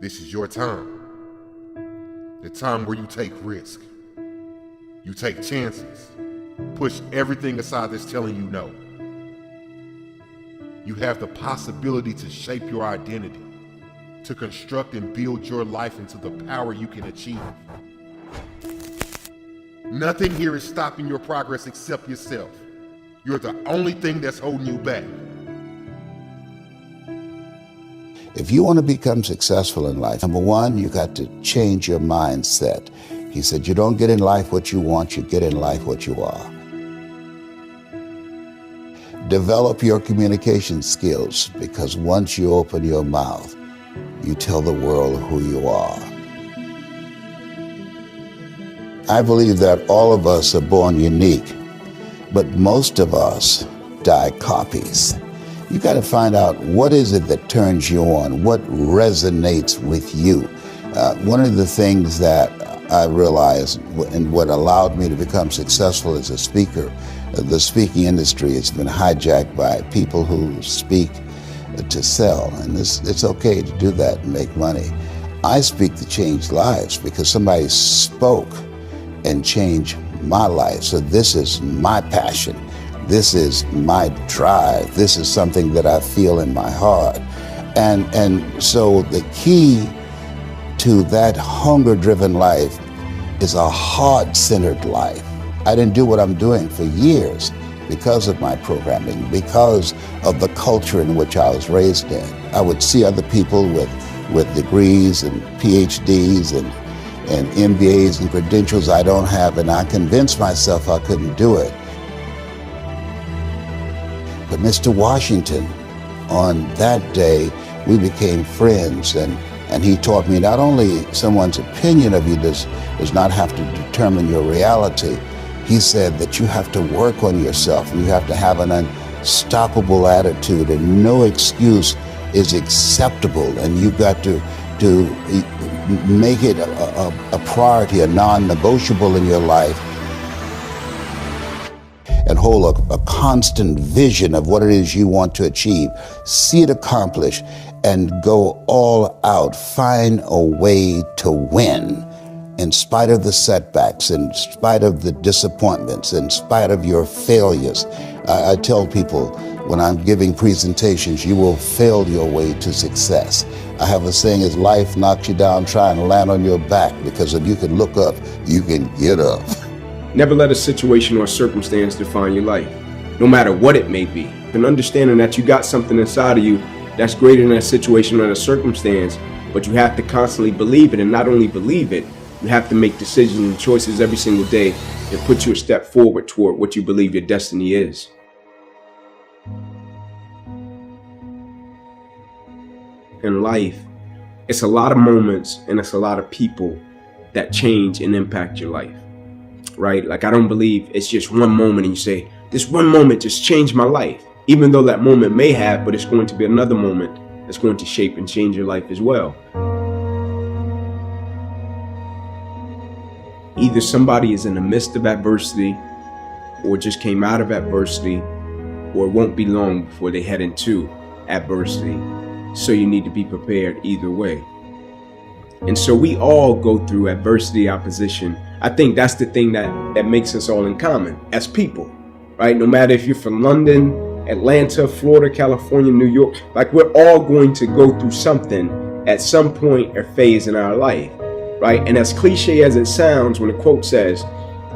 This is your time. The time where you take risk. You take chances. Push everything aside that's telling you no. You have the possibility to shape your identity, to construct and build your life into the power you can achieve. Nothing here is stopping your progress except yourself. You're the only thing that's holding you back. If you want to become successful in life, number one, you got to change your mindset. He said, you don't get in life what you want, you get in life what you are. Develop your communication skills, because once you open your mouth, you tell the world who you are. I believe that all of us are born unique, but most of us die copies. You got to find out what is it that turns you on, what resonates with you. One of the things that I realized and what allowed me to become successful as a speaker, the speaking industry has been hijacked by people who speak to sell, and it's okay to do that and make money. I speak to change lives because somebody spoke and changed my life. So this is my passion. This is my drive. This is something that I feel in my heart. And so the key to that hunger-driven life is a heart-centered life. I didn't do what I'm doing for years because of my programming, because of the culture in which I was raised in. I would see other people with degrees and PhDs and MBAs and credentials I don't have, and I convinced myself I couldn't do it. But Mr. Washington, on that day, we became friends, and he taught me not only someone's opinion of you does not have to determine your reality. He said that you have to work on yourself, and you have to have an unstoppable attitude, and no excuse is acceptable, and you've got to make it a priority, a non-negotiable in your life, and hold a constant vision of what it is you want to achieve, see it accomplished, and go all out. Find a way to win in spite of the setbacks, in spite of the disappointments, in spite of your failures. I tell people when I'm giving presentations, you will fail your way to success. I have a saying, as life knocks you down, try and land on your back, because if you can look up, you can get up. Never let a situation or circumstance define your life, no matter what it may be. And understanding that you got something inside of you that's greater than that situation or that circumstance, but you have to constantly believe it, and not only believe it, you have to make decisions and choices every single day that put you a step forward toward what you believe your destiny is. In life, it's a lot of moments and it's a lot of people that change and impact your life. Right? Like, I don't believe it's just one moment and you say, this one moment just changed my life. Even though that moment may have, but it's going to be another moment that's going to shape and change your life as well. Either somebody is in the midst of adversity, or just came out of adversity, or it won't be long before they head into adversity. So you need to be prepared either way. And so we all go through adversity, opposition. I think that's the thing that makes us all in common as people, right? No matter if you're from London, Atlanta, Florida, California, New York, like, we're all going to go through something at some point or phase in our life, right? And as cliche as it sounds, when the quote says,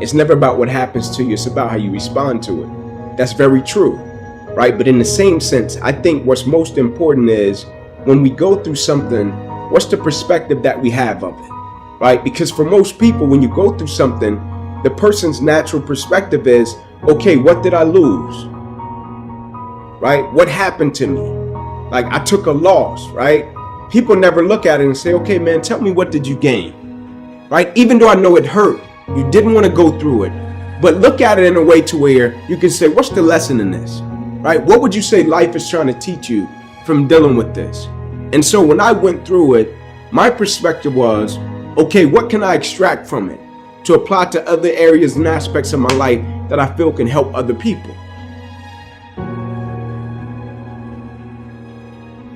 it's never about what happens to you, it's about how you respond to it. That's very true, right? But in the same sense, I think what's most important is when we go through something, what's the perspective that we have of it, right? Because for most people, when you go through something, the person's natural perspective is, okay, what did I lose? Right? What happened to me? Like, I took a loss, right? People never look at it and say, okay, man, tell me, what did you gain? Right? Even though I know it hurt, you didn't want to go through it, but look at it in a way to where you can say, what's the lesson in this? Right? What would you say life is trying to teach you from dealing with this? And so when I went through it, my perspective was, okay, what can I extract from it to apply to other areas and aspects of my life that I feel can help other people?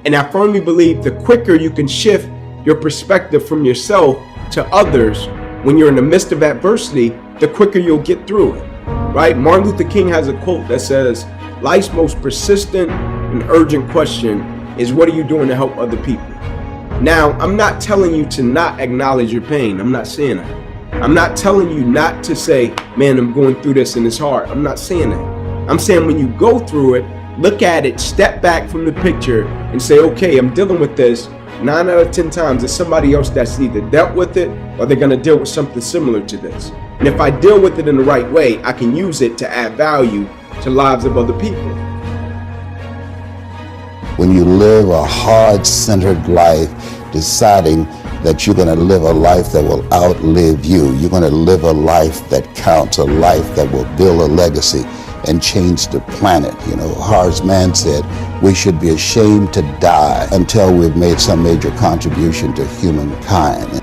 And I firmly believe the quicker you can shift your perspective from yourself to others when you're in the midst of adversity, the quicker you'll get through it, right? Martin Luther King has a quote that says, life's most persistent and urgent question is, what are you doing to help other people? Now, I'm not telling you to not acknowledge your pain. I'm not saying that. I'm not telling you not to say, man, I'm going through this and it's hard. I'm not saying that. I'm saying when you go through it, look at it, step back from the picture and say, okay, I'm dealing with this. 9 out of 10 times, it's somebody else that's either dealt with it or they're going to deal with something similar to this. And if I deal with it in the right way, I can use it to add value to lives of other people. When you live a heart-centered life, deciding that you're going to live a life that will outlive you, you're going to live a life that counts, a life that will build a legacy and change the planet. You know, Horace Mann said, we should be ashamed to die until we've made some major contribution to humankind.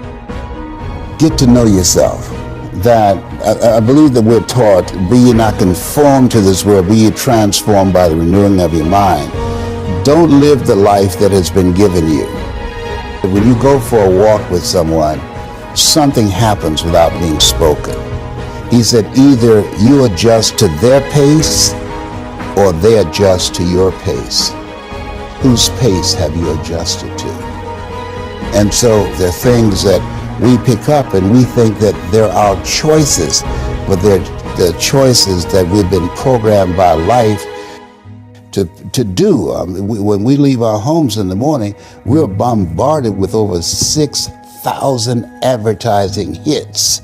Get to know yourself. That I believe that we're taught, be ye not conformed to this world, be ye transformed by the renewing of your mind. Don't live the life that has been given you. When you go for a walk with someone, something happens without being spoken. He said, either you adjust to their pace or they adjust to your pace. Whose pace have you adjusted to? And so there are things that we pick up and we think that they're our choices, but they're the choices that we've been programmed by life to do. When we leave our homes in the morning, we're bombarded with over 6,000 advertising hits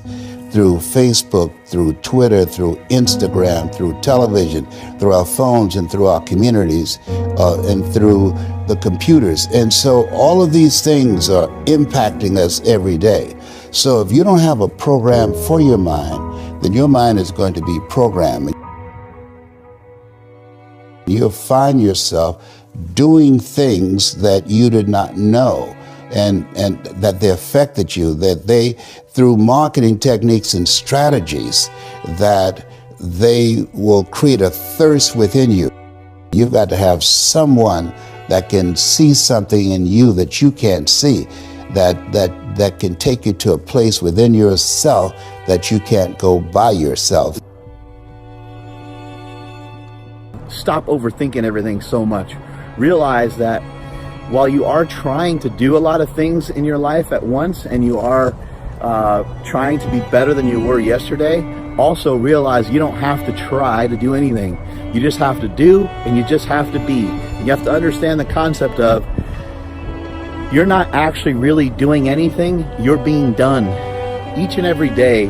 through Facebook, through Twitter, through Instagram, through television, through our phones and through our communities, and through the computers. And so all of these things are impacting us every day. So if you don't have a program for your mind, then your mind is going to be programmed. You'll find yourself doing things that you did not know, and that they affected you, that they, through marketing techniques and strategies, that they will create a thirst within you. You've got to have someone that can see something in you that you can't see, that can take you to a place within yourself that you can't go by yourself. Stop overthinking everything so much. Realize that while you are trying to do a lot of things in your life at once, and you are trying to be better than you were yesterday, also realize you don't have to try to do anything. You just have to do, and you just have to be. You have to understand the concept of you're not actually really doing anything, you're being done. Each and every day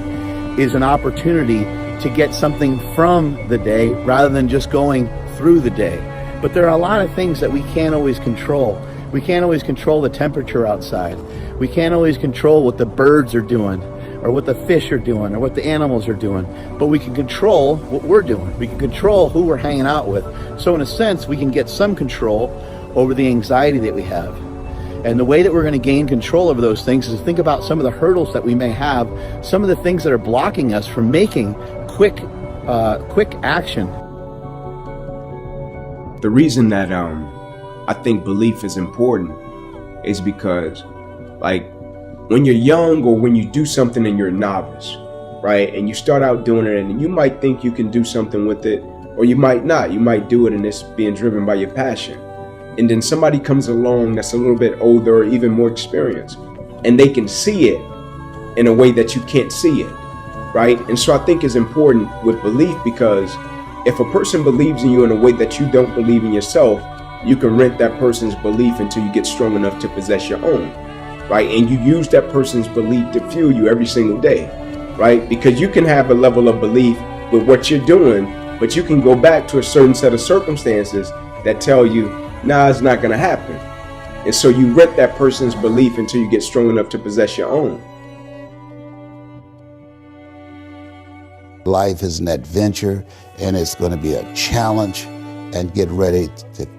is an opportunity to get something from the day rather than just going through the day. But there are a lot of things that we can't always control. We can't always control the temperature outside. We can't always control what the birds are doing, or what the fish are doing, or what the animals are doing. But we can control what we're doing. We can control who we're hanging out with. So in a sense, we can get some control over the anxiety that we have. And the way that we're going to gain control over those things is to think about some of the hurdles that we may have, some of the things that are blocking us from making quick action. The reason that I think belief is important is because, like, when you're young or when you do something and you're a novice, right, and you start out doing it and you might think you can do something with it, or you might not. You might do it and it's being driven by your passion. And then somebody comes along that's a little bit older or even more experienced, and they can see it in a way that you can't see it, right? And so I think it's important with belief, because if a person believes in you in a way that you don't believe in yourself, you can rent that person's belief until you get strong enough to possess your own, right? And you use that person's belief to fuel you every single day, right? Because you can have a level of belief with what you're doing, but you can go back to a certain set of circumstances that tell you, nah, it's not going to happen. And so you rent that person's belief until you get strong enough to possess your own. Life is an adventure, and it's going to be a challenge, and get ready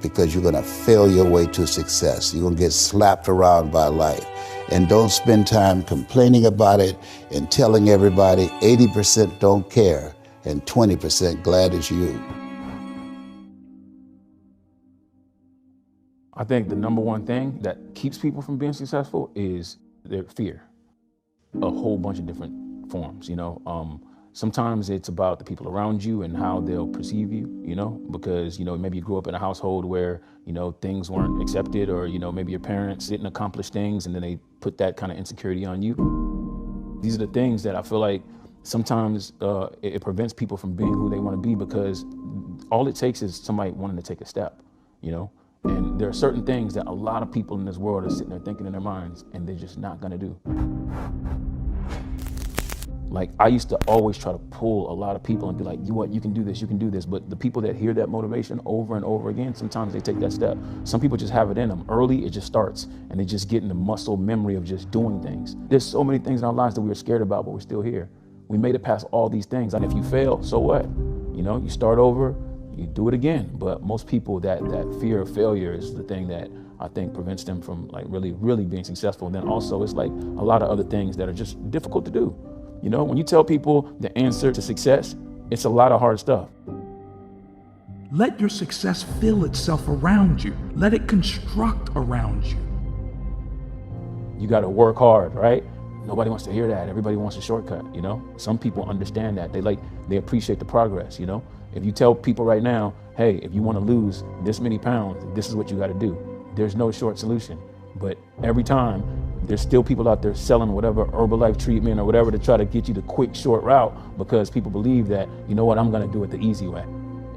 because you're going to fail your way to success. You're going to get slapped around by life. And don't spend time complaining about it and telling everybody 80% don't care and 20% glad it's you. I think the number one thing that keeps people from being successful is their fear. A whole bunch of different forms, sometimes it's about the people around you and how they'll perceive you, because, maybe you grew up in a household where, things weren't accepted, or, maybe your parents didn't accomplish things and then they put that kind of insecurity on you. These are the things that I feel like sometimes it prevents people from being who they want to be, because all it takes is somebody wanting to take a step, and there are certain things that a lot of people in this world are sitting there thinking in their minds and they're just not gonna do. Like, I used to always try to pull a lot of people and be like, you can do this, you can do this. But the people that hear that motivation over and over again, sometimes they take that step. Some people just have it in them. Early, it just starts, and they just get in the muscle memory of just doing things. There's so many things in our lives that we were scared about, but we're still here. We made it past all these things. And if you fail, so what? You start over, you do it again. But most people, that fear of failure is the thing that I think prevents them from like really, really being successful. And then also it's like a lot of other things that are just difficult to do. When you tell people the answer to success, it's a lot of hard stuff. Let your success fill itself around you. Let it construct around you. You got to work hard, right? Nobody wants to hear that. Everybody wants a shortcut, Some people understand that. They appreciate the progress, If you tell people right now, hey, if you want to lose this many pounds, this is what you got to do. There's no short solution. But every time, there's still people out there selling whatever Herbalife treatment or whatever to try to get you the quick, short route, because people believe that, I'm going to do it the easy way.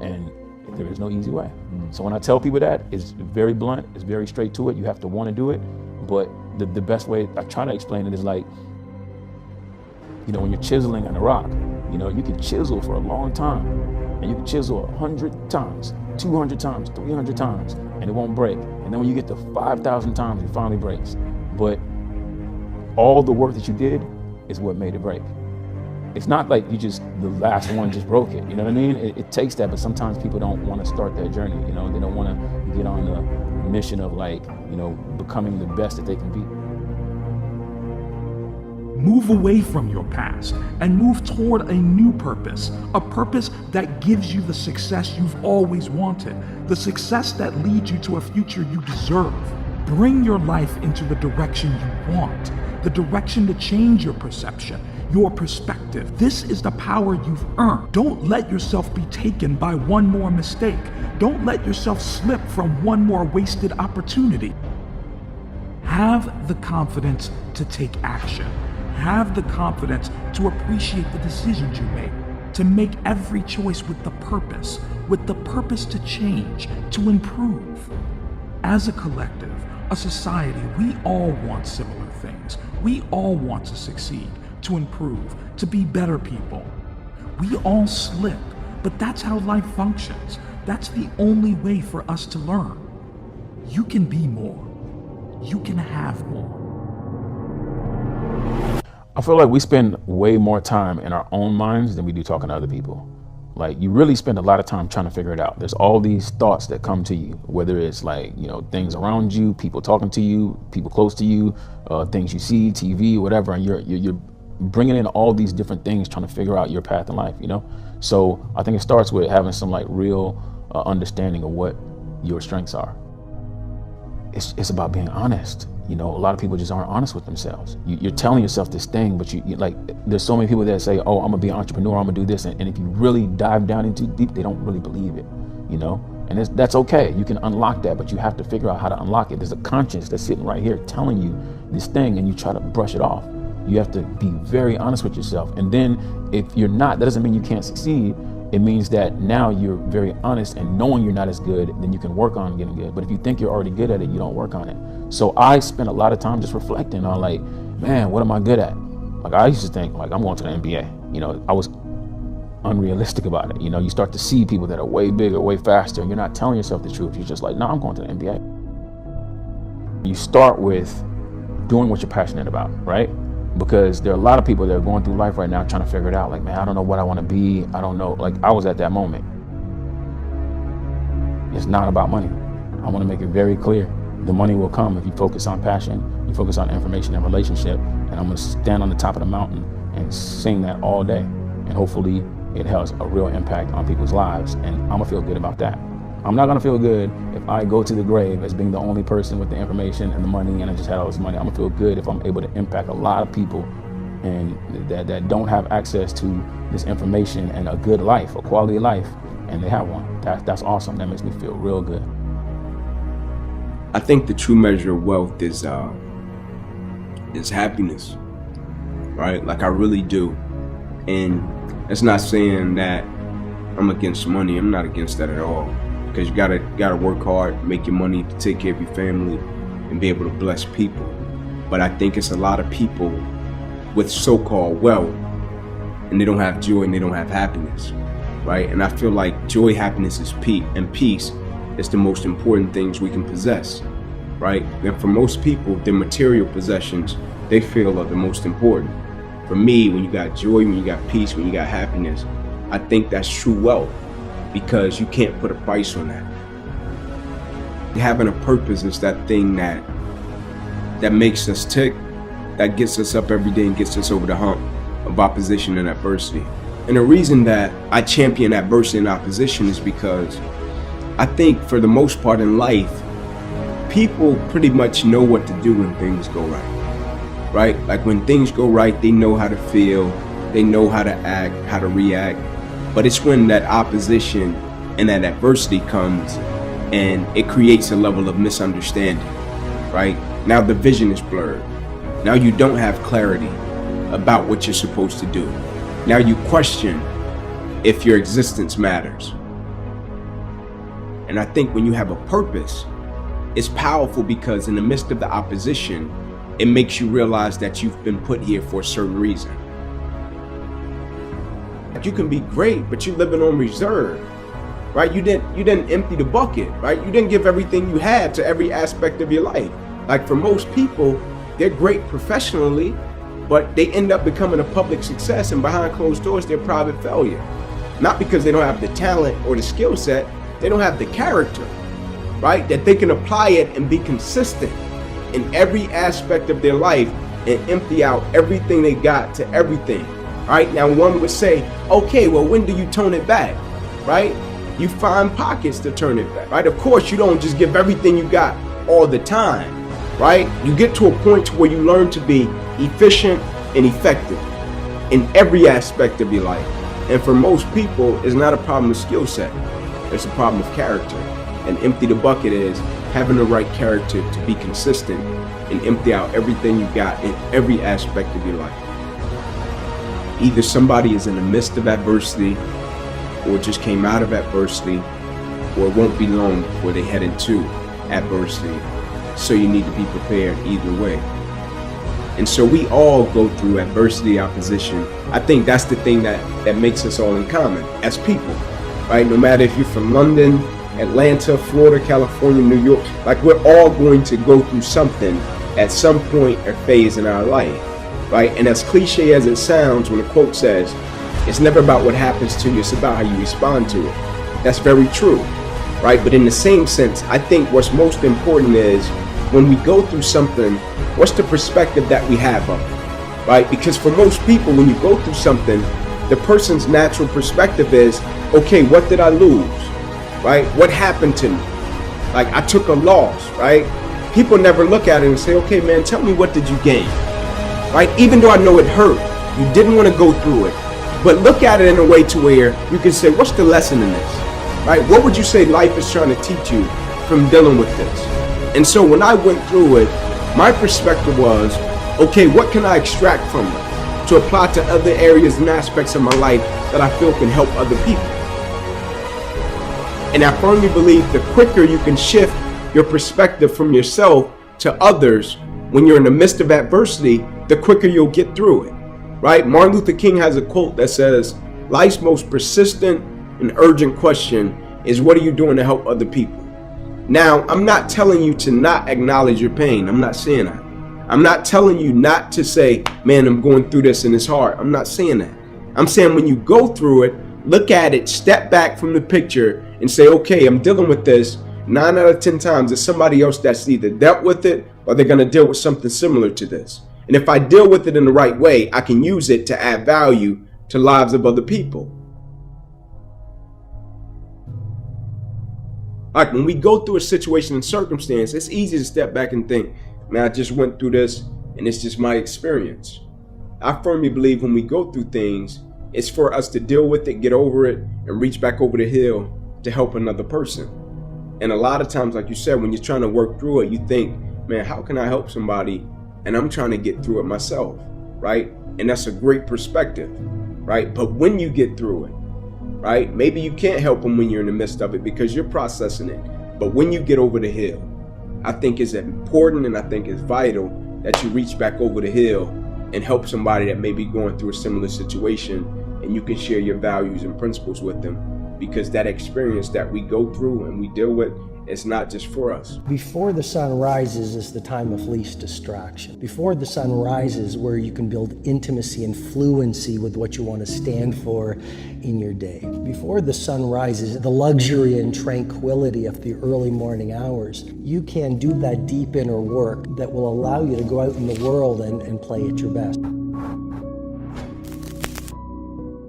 And there is no easy way. So when I tell people that, it's very blunt, it's very straight to it. You have to want to do it. But the best way I try to explain it is like, when you're chiseling on a rock, you can chisel for a long time, and you can chisel 100 times, 200 times, 300 times, and it won't break. And then when you get to 5,000 times, it finally breaks. But all the work that you did is what made it break. It's not like the last one just broke it, you know what I mean? It takes that, but sometimes people don't want to start that journey, They don't want to get on the mission of becoming the best that they can be. Move away from your past and move toward a new purpose, a purpose that gives you the success you've always wanted, the success that leads you to a future you deserve. Bring your life into the direction you want, the direction to change your perception, your perspective. This is the power you've earned. Don't let yourself be taken by one more mistake. Don't let yourself slip from one more wasted opportunity. Have the confidence to take action. Have the confidence to appreciate the decisions you make, to make every choice with the purpose to change, to improve. As a collective, a society, we all want similar things. We all want to succeed, to improve, to be better people. We all slip, but that's how life functions. That's the only way for us to learn. You can be more. You can have more. I feel like we spend way more time in our own minds than we do talking to other people. Like, you really spend a lot of time trying to figure it out. There's all these thoughts that come to you, whether it's like, things around you, people talking to you, people close to you, things you see, TV, whatever, and you're bringing in all these different things, trying to figure out your path in life, So I think it starts with having some real understanding of what your strengths are. It's about being honest. A lot of people just aren't honest with themselves. You're telling yourself this thing, but you there's so many people that say, oh, I'm gonna be an entrepreneur, I'm gonna do this. And if you really dive down into deep, they don't really believe it, And that's okay. You can unlock that, but you have to figure out how to unlock it. There's a conscience that's sitting right here telling you this thing, and you try to brush it off. You have to be very honest with yourself. And then if you're not, that doesn't mean you can't succeed. It means that now you're very honest, and knowing you're not as good, then you can work on getting good. But if you think you're already good at it, you don't work on it. So I spent a lot of time just reflecting on man, what am I good at? I used to think I'm going to the NBA. I was unrealistic about it. You start to see people that are way bigger, way faster, and you're not telling yourself the truth. You're just like, no, I'm going to the NBA. You start with doing what you're passionate about, right? Because there are a lot of people that are going through life right now trying to figure it out. Man, I don't know what I want to be. I don't know. I was at that moment. It's not about money. I want to make it very clear. The money will come if you focus on passion, you focus on information and relationship. And I'm going to stand on the top of the mountain and sing that all day. And hopefully it has a real impact on people's lives. And I'm going to feel good about that. I'm not gonna feel good if I go to the grave as being the only person with the information and the money and I just had all this money. I'm gonna feel good if I'm able to impact a lot of people and that don't have access to this information and a good life, a quality life, and they have one. That's awesome. That makes me feel real good. I think the true measure of wealth is happiness, right? Like I really do. And it's not saying that I'm against money. I'm not against that at all. Because you gotta work hard, make your money to take care of your family and be able to bless people. But I think it's a lot of people with so-called wealth and they don't have joy and they don't have happiness, right? And I feel like joy, happiness and peace is the most important things we can possess, right? And for most people, their material possessions, they feel are the most important. For me, when you got joy, when you got peace, when you got happiness, I think that's true wealth because you can't put a price on that. Having a purpose is that thing that makes us tick, that gets us up every day and gets us over the hump of opposition and adversity. And the reason that I champion adversity and opposition is because I think for the most part in life, people pretty much know what to do when things go right, right? Like when things go right, they know how to feel, they know how to act, how to react. But it's when that opposition and that adversity comes and it creates a level of misunderstanding, right? Now the vision is blurred. Now you don't have clarity about what you're supposed to do. Now you question if your existence matters. And I think when you have a purpose, it's powerful because in the midst of the opposition, it makes you realize that you've been put here for a certain reason. You can be great, but you're living on reserve, right? You didn't empty the bucket, right? You didn't give everything you had to every aspect of your life. Like for most people, they're great professionally, but they end up becoming a public success, and behind closed doors, they're private failure. Not because they don't have the talent or the skill set, they don't have the character, right? That they can apply it and be consistent in every aspect of their life and empty out everything they got to everything, right? Now, one would say, okay, well, when do you tone it back, right? You find pockets to turn it back, right? Of course, you don't just give everything you got all the time, right? You get to a point where you learn to be efficient and effective in every aspect of your life. And for most people, it's not a problem of skill set. It's a problem of character. And empty the bucket is having the right character to be consistent and empty out everything you got in every aspect of your life. Either somebody is in the midst of adversity or just came out of adversity, or it won't be long before they head into adversity. So you need to be prepared either way. And so we all go through adversity, opposition. I think that's the thing that makes us all in common as people, right? No matter if you're from London, Atlanta, Florida, California, New York, like we're all going to go through something at some point or phase in our life, right? And as cliche as it sounds, when a quote says, it's never about what happens to you, it's about how you respond to it. That's very true, right? But in the same sense, I think what's most important is when we go through something, what's the perspective that we have of it, right? Because for most people, when you go through something, the person's natural perspective is, okay, what did I lose, right? What happened to me? Like I took a loss, right? People never look at it and say, okay, man, tell me what did you gain, right? Even though I know it hurt, you didn't want to go through it, but look at it in a way to where you can say, what's the lesson in this, right? What would you say life is trying to teach you from dealing with this? And so when I went through it, my perspective was, okay, what can I extract from it to apply to other areas and aspects of my life that I feel can help other people? And I firmly believe the quicker you can shift your perspective from yourself to others when you're in the midst of adversity, the quicker you'll get through it, right? Martin Luther King has a quote that says, life's most persistent and urgent question is, what are you doing to help other people? Now, I'm not telling you to not acknowledge your pain. I'm not saying that. I'm not telling you not to say, man, I'm going through this and it's hard. I'm not saying that. I'm saying when you go through it, look at it, step back from the picture and say, okay, I'm dealing with this. 9 out of 10 times, there's somebody else that's either dealt with it or they're going to deal with something similar to this. And if I deal with it in the right way, I can use it to add value to lives of other people. Like when we go through a situation and circumstance, it's easy to step back and think, man, I just went through this and it's just my experience. I firmly believe when we go through things, it's for us to deal with it, get over it, and reach back over the hill to help another person. And a lot of times, like you said, when you're trying to work through it, you think, man, how can I help somebody? And I'm trying to get through it myself, right? And that's a great perspective, right? But when you get through it, right, maybe you can't help them when you're in the midst of it because you're processing it. But when you get over the hill, I think it's important and I think it's vital that you reach back over the hill and help somebody that may be going through a similar situation, and you can share your values and principles with them, because that experience that we go through and we deal with, it's not just for us. Before the sun rises is the time of least distraction. Before the sun rises, where you can build intimacy and fluency with what you want to stand for in your day. Before the sun rises, the luxury and tranquility of the early morning hours, you can do that deep inner work that will allow you to go out in the world and play at your best.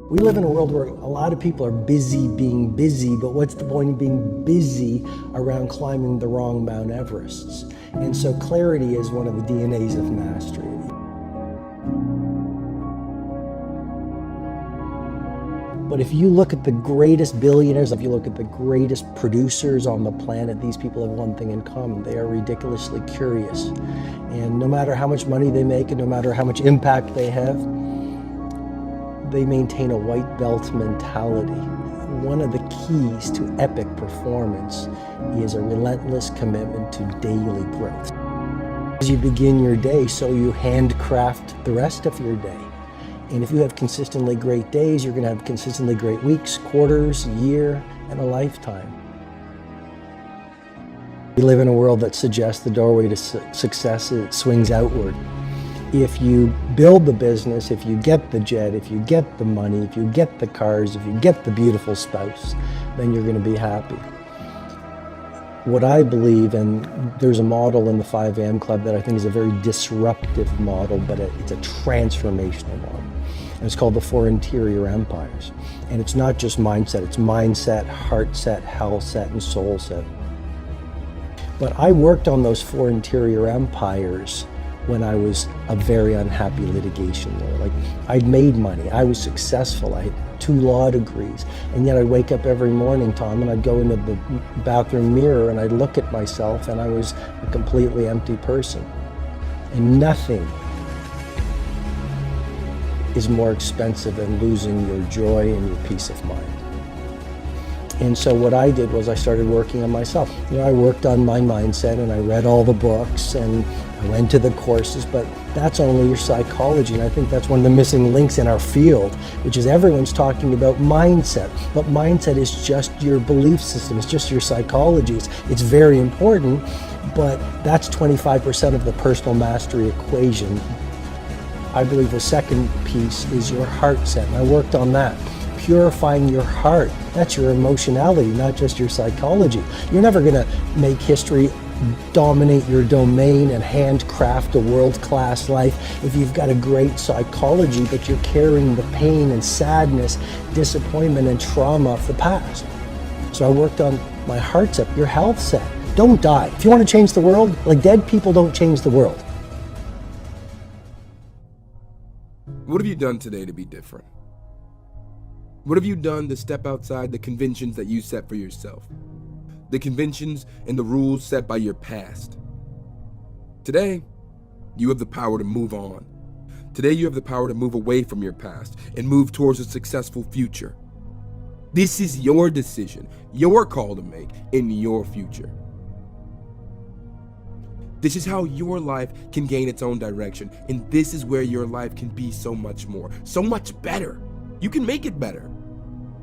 We live in a world where a lot of people are busy being busy, but what's the point of being busy around climbing the wrong Mount Everests? And so clarity is one of the DNAs of mastery. But if you look at the greatest billionaires, if you look at the greatest producers on the planet, these people have one thing in common. They are ridiculously curious. And no matter how much money they make and no matter how much impact they have, they maintain a white belt mentality. One of the keys to epic performance is a relentless commitment to daily growth. As you begin your day, so you handcraft the rest of your day. And if you have consistently great days, you're going to have consistently great weeks, quarters, year, and a lifetime. We live in a world that suggests the doorway to success swings outward. If you build the business, if you get the jet, if you get the money, if you get the cars, if you get the beautiful spouse, then you're going to be happy. What I believe, and there's a model in the 5 a.m. Club that I think is a very disruptive model, but it's a transformational model. And it's called the 4 interior empires. And it's not just mindset, it's mindset, heart set, health set, and soul set. But I worked on those 4 interior empires when I was a very unhappy litigation lawyer. Like, I'd made money, I was successful, I had 2 law degrees, and yet I'd wake up every morning, Tom, and I'd go into the bathroom mirror and I'd look at myself and I was a completely empty person. And nothing is more expensive than losing your joy and your peace of mind. And so what I did was I started working on myself. I worked on my mindset and I read all the books and I went to the courses, but that's only your psychology. And I think that's one of the missing links in our field, which is everyone's talking about mindset. But mindset is just your belief system. It's just your psychology. It's very important, but that's 25% of the personal mastery equation. I believe the second piece is your heart set, and I worked on that. Purifying your heart, that's your emotionality, not just your psychology. You're never gonna make history, dominate your domain, and handcraft a world-class life if you've got a great psychology, but you're carrying the pain and sadness, disappointment and trauma of the past. So I worked on my heart set, your health set. Don't die. If you want to change the world, like, dead people don't change the world. What have you done today to be different? What have you done to step outside the conventions that you set for yourself? The conventions and the rules set by your past. Today, you have the power to move on. Today, you have the power to move away from your past and move towards a successful future. This is your decision, your call to make in your future. This is how your life can gain its own direction, and this is where your life can be so much more, so much better. You can make it better.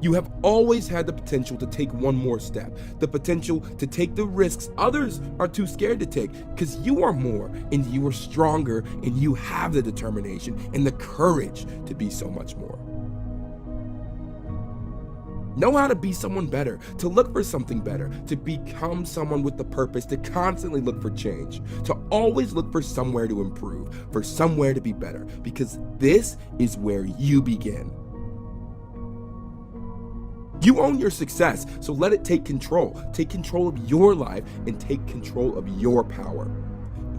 You have always had the potential to take one more step, the potential to take the risks others are too scared to take, because you are more and you are stronger and you have the determination and the courage to be so much more. Know how to be someone better, to look for something better, to become someone with the purpose, to constantly look for change, to always look for somewhere to improve, for somewhere to be better, because this is where you begin. You own your success, so let it take control. Take control of your life and take control of your power.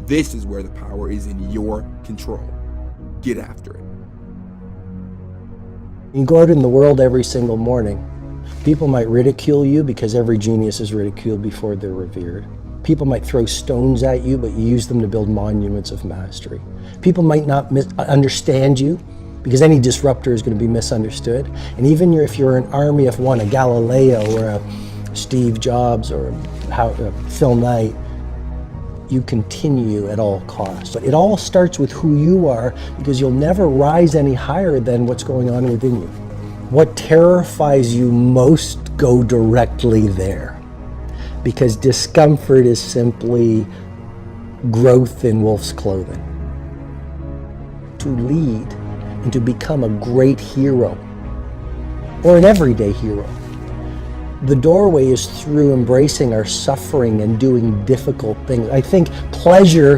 This is where the power is in your control. Get after it. You go out in the world every single morning. People might ridicule you because every genius is ridiculed before they're revered. People might throw stones at you, but you use them to build monuments of mastery. People might not understand you because any disruptor is going to be misunderstood. And even if you're an army of one, a Galileo or a Steve Jobs or a Phil Knight, you continue at all costs. But it all starts with who you are, because you'll never rise any higher than what's going on within you. What terrifies you most, go directly there. Because discomfort is simply growth in wolf's clothing. To lead and to become a great hero, or an everyday hero, the doorway is through embracing our suffering and doing difficult things. I think pleasure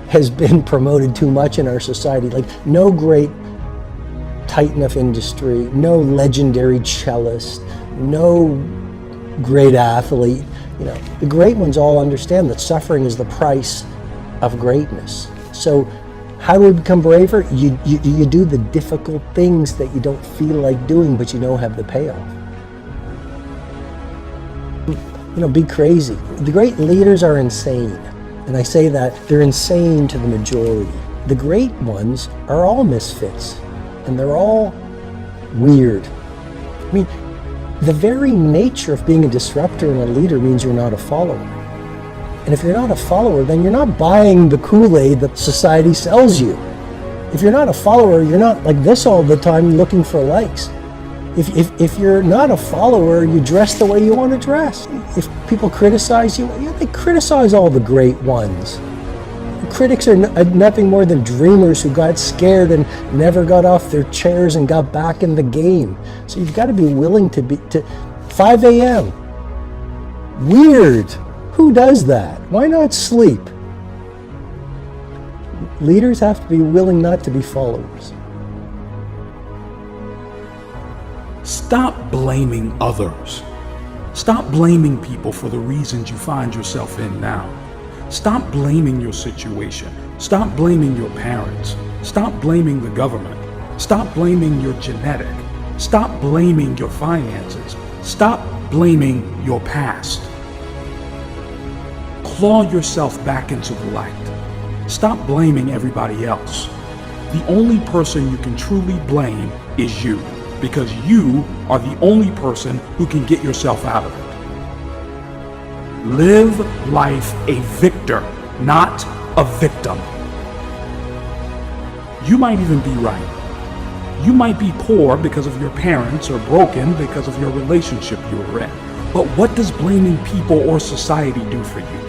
has been promoted too much in our society. Like, no great titan of industry, no legendary cellist, no great athlete. You know, the great ones all understand that suffering is the price of greatness. So how do we become braver? You do the difficult things that you don't feel like doing, but you know have the payoff. You know, be crazy. The great leaders are insane. And I say that they're insane to the majority. The great ones are all misfits, and they're all weird. I mean, the very nature of being a disruptor and a leader means you're not a follower. And if you're not a follower, then you're not buying the Kool-Aid that society sells you. If you're not a follower, you're not like this all the time looking for likes. If you're not a follower, you dress the way you want to dress. If people criticize you, they criticize all the great ones. Critics are nothing more than dreamers who got scared and never got off their chairs and got back in the game. So you've got to be willing to 5 a.m. Weird. Who does that? Why not sleep? Leaders have to be willing not to be followers. Stop blaming others. Stop blaming people for the reasons you find yourself in now. Stop blaming your situation. Stop blaming your parents. Stop blaming the government. Stop blaming your genetic. Stop blaming your finances. Stop blaming your past. Claw yourself back into the light. Stop blaming everybody else. The only person you can truly blame is you, because you are the only person who can get yourself out of it. Live life a victor, not a victim. You might even be right. You might be poor because of your parents or broken because of your relationship you were in. But what does blaming people or society do for you?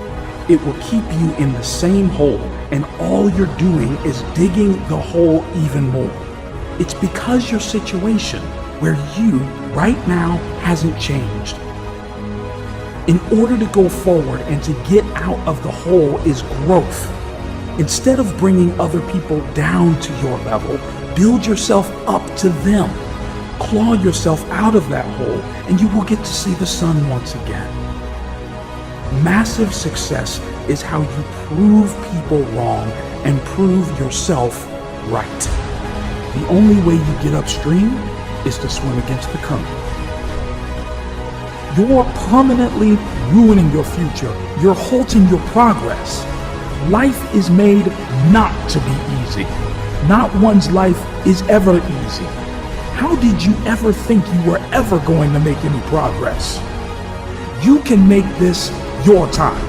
It will keep you in the same hole, and all you're doing is digging the hole even more. It's because your situation where you right now hasn't changed. In order to go forward and to get out of the hole is growth. Instead of bringing other people down to your level, build yourself up to them. Claw yourself out of that hole, and you will get to see the sun once again. Massive success is how you prove people wrong and prove yourself right. The only way you get upstream is to swim against the current. You're permanently ruining your future. You're halting your progress. Life is made not to be easy. Not one's life is ever easy. How did you ever think you were ever going to make any progress? You can make this your time.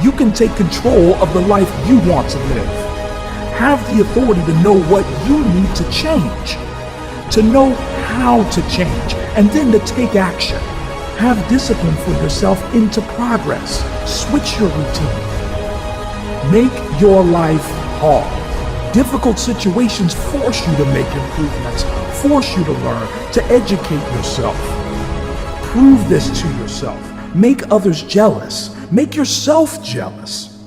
You can take control of the life you want to live. Have the authority to know what you need to change, to know how to change, and then to take action. Have discipline for yourself into progress. Switch your routine. Make your life hard. Difficult situations force you to make improvements, force you to learn, to educate yourself. Prove this to yourself. Make others jealous. Make yourself jealous.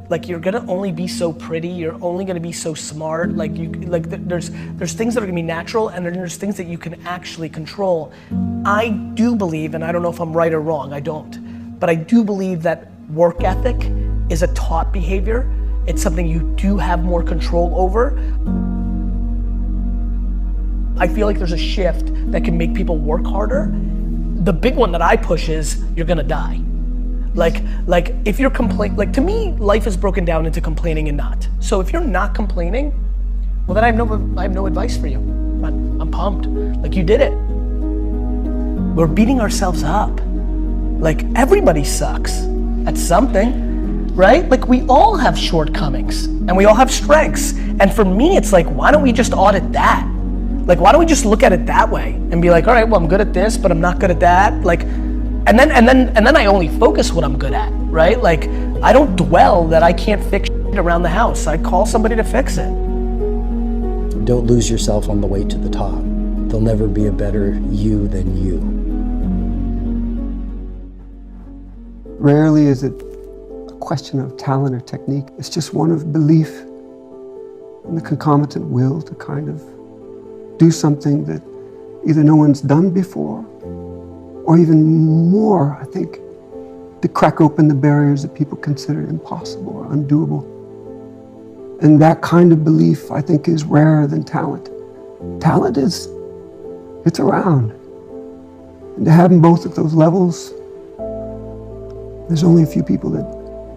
Like you're gonna only be so pretty, you're only gonna be so smart, there's things that are gonna be natural and then there's things that you can actually control. I do believe, and I don't know if I'm right or wrong, I don't, but I do believe that work ethic is a taught behavior. It's something you do have more control over. I feel like there's a shift that can make people work harder. The big one that I push is you're gonna die. Like if you're to me, life is broken down into complaining and not. So if you're not complaining, well then I have no advice for you. I'm pumped, like you did it. We're beating ourselves up. Like everybody sucks at something, right? Like we all have shortcomings and we all have strengths. And for me, it's like, why don't we just audit that? Like, why don't we just look at it that way and be like, all right, well, I'm good at this, but I'm not good at that. Like, and then I only focus what I'm good at, right? Like, I don't dwell that I can't fix shit around the house. I call somebody to fix it. Don't lose yourself on the way to the top. There'll never be a better you than you. Rarely is it a question of talent or technique. It's just one of belief and the concomitant will to kind of do something that either no one's done before, or even more, I think, to crack open the barriers that people consider impossible or undoable. And that kind of belief, I think, is rarer than talent. Talent it's around. And to have both at those levels, there's only a few people that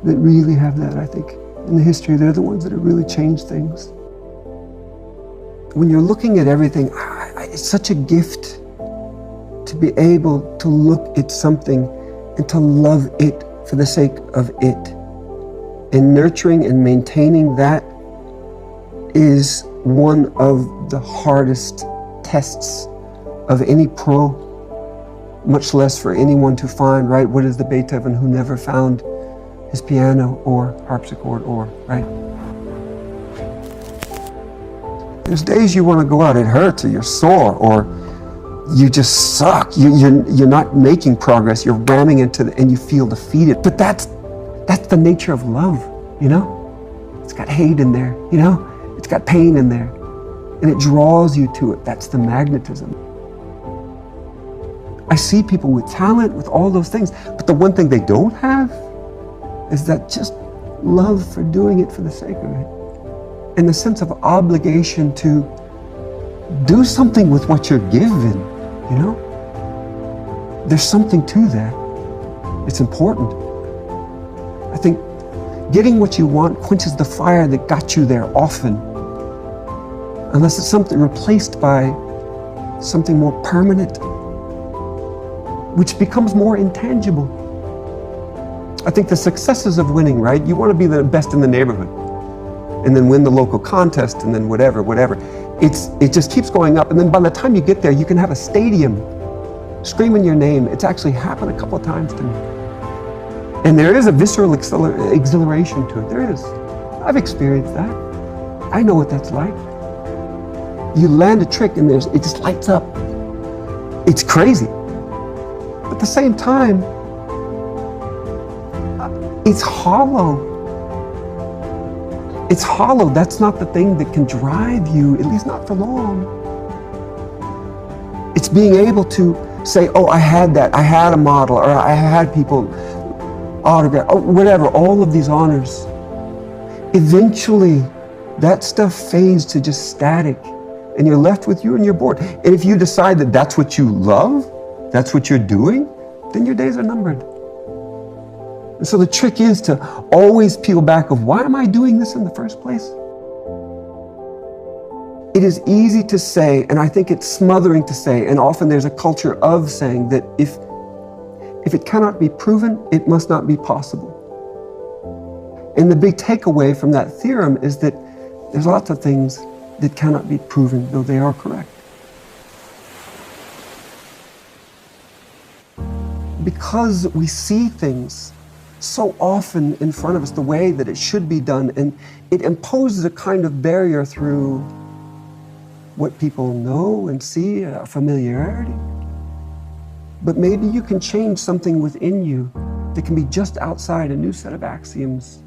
really have that, I think. In the history, they're the ones that have really changed things. When you're looking at everything, it's such a gift to be able to look at something and to love it for the sake of it. And nurturing and maintaining that is one of the hardest tests of any pro, much less for anyone to find, right? What is the Beethoven who never found his piano or harpsichord or, right? There's days you want to go out, it hurts, or you're sore, or you just suck. You're not making progress. You're ramming into and you feel defeated. But that's the nature of love, you know? It's got hate in there, you know? It's got pain in there. And it draws you to it. That's the magnetism. I see people with talent, with all those things, but the one thing they don't have is that just love for doing it for the sake of it. And the sense of obligation to do something with what you're given, you know? There's something to that. It's important. I think getting what you want quenches the fire that got you there often, unless it's something replaced by something more permanent, which becomes more intangible. I think the successes of winning, right? You want to be the best in the neighborhood, and then win the local contest, and then whatever. It just keeps going up, and then by the time you get there, you can have a stadium screaming your name. It's actually happened a couple of times to me. And there is a visceral exhilaration to it. There is. I've experienced that. I know what that's like. You land a trick and it just lights up. It's crazy. But at the same time, it's hollow. It's hollow. That's not the thing that can drive you, at least not for long. It's being able to say, oh, I had that. I had a model, or I had people autograph, oh, whatever, all of these honors. Eventually, that stuff fades to just static, and you're left with you and you're bored. And if you decide that that's what you love, that's what you're doing, then your days are numbered. And so the trick is to always peel back of, why am I doing this in the first place? It is easy to say, and I think it's smothering to say, and often there's a culture of saying that if it cannot be proven, it must not be possible. And the big takeaway from that theorem is that there's lots of things that cannot be proven, though they are correct. Because we see things so often in front of us the way that it should be done, and it imposes a kind of barrier through what people know and see, a familiarity. But maybe you can change something within you that can be just outside a new set of axioms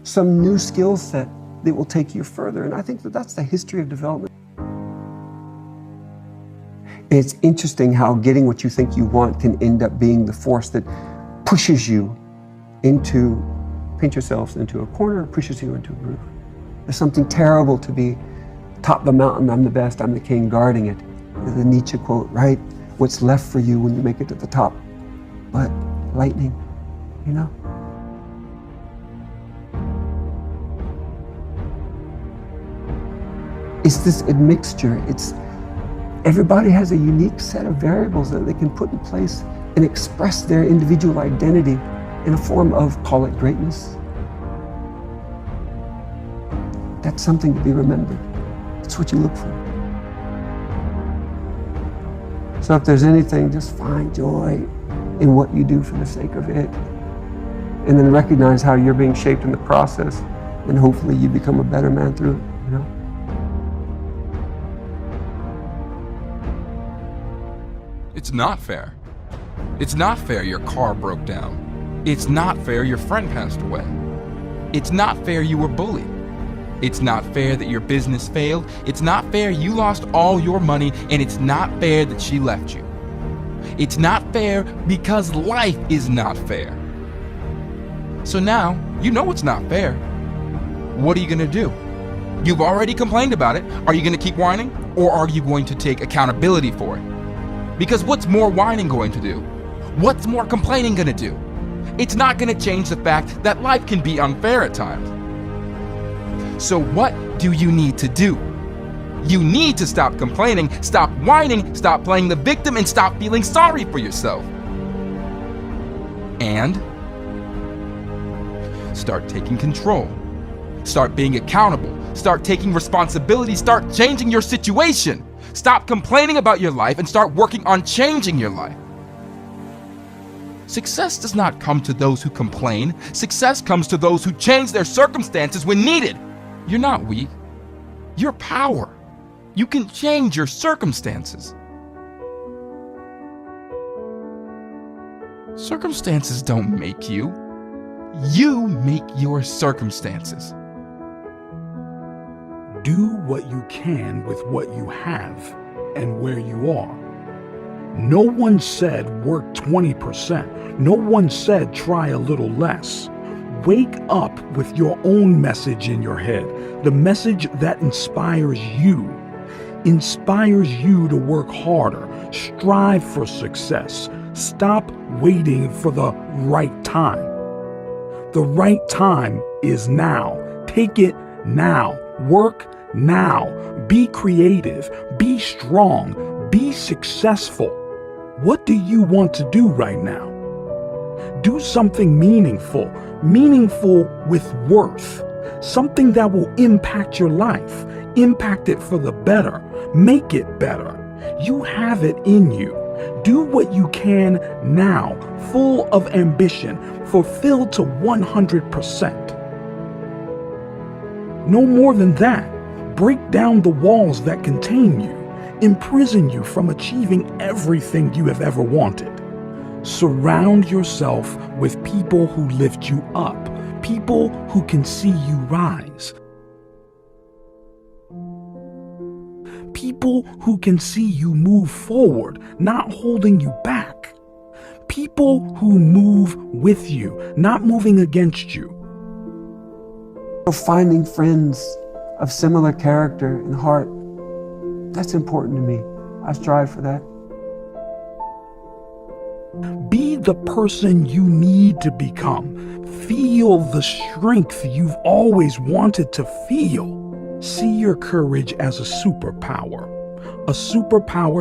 some new skill set that will take you further. And I think that that's the history of development. It's interesting how getting what you think you want can end up being the force that pushes you into, paint yourselves into a corner, pushes you into a groove. There's something terrible to be top of the mountain, I'm the best, I'm the king, guarding it. The Nietzsche quote, right? What's left for you when you make it to the top? But lightning, you know? It's this admixture. Everybody has a unique set of variables that they can put in place and express their individual identity in a form of, call it greatness. That's something to be remembered. That's what you look for. So if there's anything, just find joy in what you do for the sake of it. And then recognize how you're being shaped in the process. And hopefully you become a better man through it, you know? It's not fair. It's not fair your car broke down. It's not fair your friend passed away. It's not fair you were bullied. It's not fair that your business failed. It's not fair you lost all your money, and it's not fair that she left you. It's not fair because life is not fair. So now, you know it's not fair. What are you gonna do? You've already complained about it. Are you gonna keep whining, or are you going to take accountability for it? Because what's more whining going to do? What's more complaining gonna do? It's not gonna change the fact that life can be unfair at times. So what do you need to do? You need to stop complaining, stop whining, stop playing the victim, and stop feeling sorry for yourself. And start taking control. Start being accountable. Start taking responsibility. Start changing your situation. Stop complaining about your life and start working on changing your life. Success does not come to those who complain. Success comes to those who change their circumstances when needed. You're not weak. You're power. You can change your circumstances. Circumstances don't make you. You make your circumstances. Do what you can with what you have and where you are. No one said work 20%. No one said try a little less. Wake up with your own message in your head, the message that inspires you to work harder, strive for success. Stop waiting for the right time. The right time is now. Take it now. Work now. Be creative. Be strong. Be successful. What do you want to do right now? Do something meaningful with worth, something that will impact your life, impact it for the better, make it better. You have it in you. Do what you can now, full of ambition, fulfilled to 100%. No more than that. Break down the walls that contain you, imprison you from achieving everything you have ever wanted. Surround yourself with people who lift you up, people who can see you rise. People who can see you move forward, not holding you back. People who move with you, not moving against you. Finding friends of similar character and heart, that's important to me. I strive for that. Be the person you need to become. Feel the strength you've always wanted to feel. See your courage as a superpower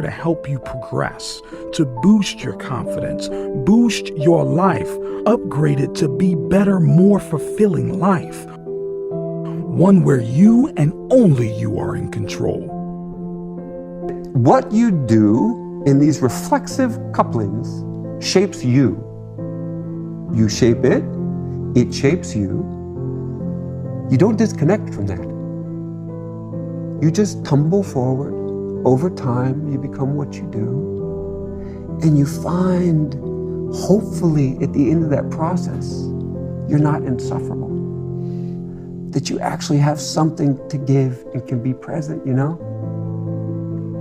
to help you progress, to boost your confidence, boost your life, upgrade it to be better, more fulfilling life. One where you and only you are in control. What you do in these reflexive couplings shapes you. You shape it, it shapes you. You don't disconnect from that. You just tumble forward. Over time, you become what you do. And you find, hopefully, at the end of that process, you're not insufferable. that you actually have something to give and can be present, you know?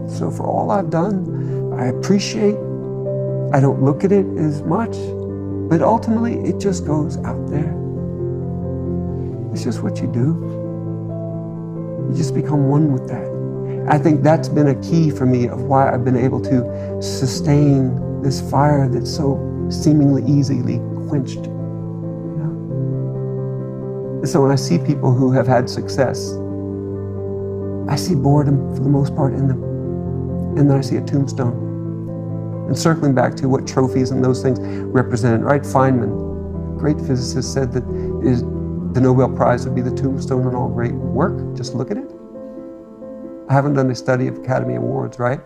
So for all I've done, I appreciate. I don't look at it as much, but ultimately it just goes out there. It's just what you do. You just become one with that. I think that's been a key for me of why I've been able to sustain this fire that's so seemingly easily quenched. You know? And so when I see people who have had success, I see boredom for the most part in them. And then I see a tombstone. And circling back to what trophies and those things represented, right? Feynman, great physicist, said that the Nobel Prize would be the tombstone on all great work. Just look at it. I haven't done a study of Academy Awards, right?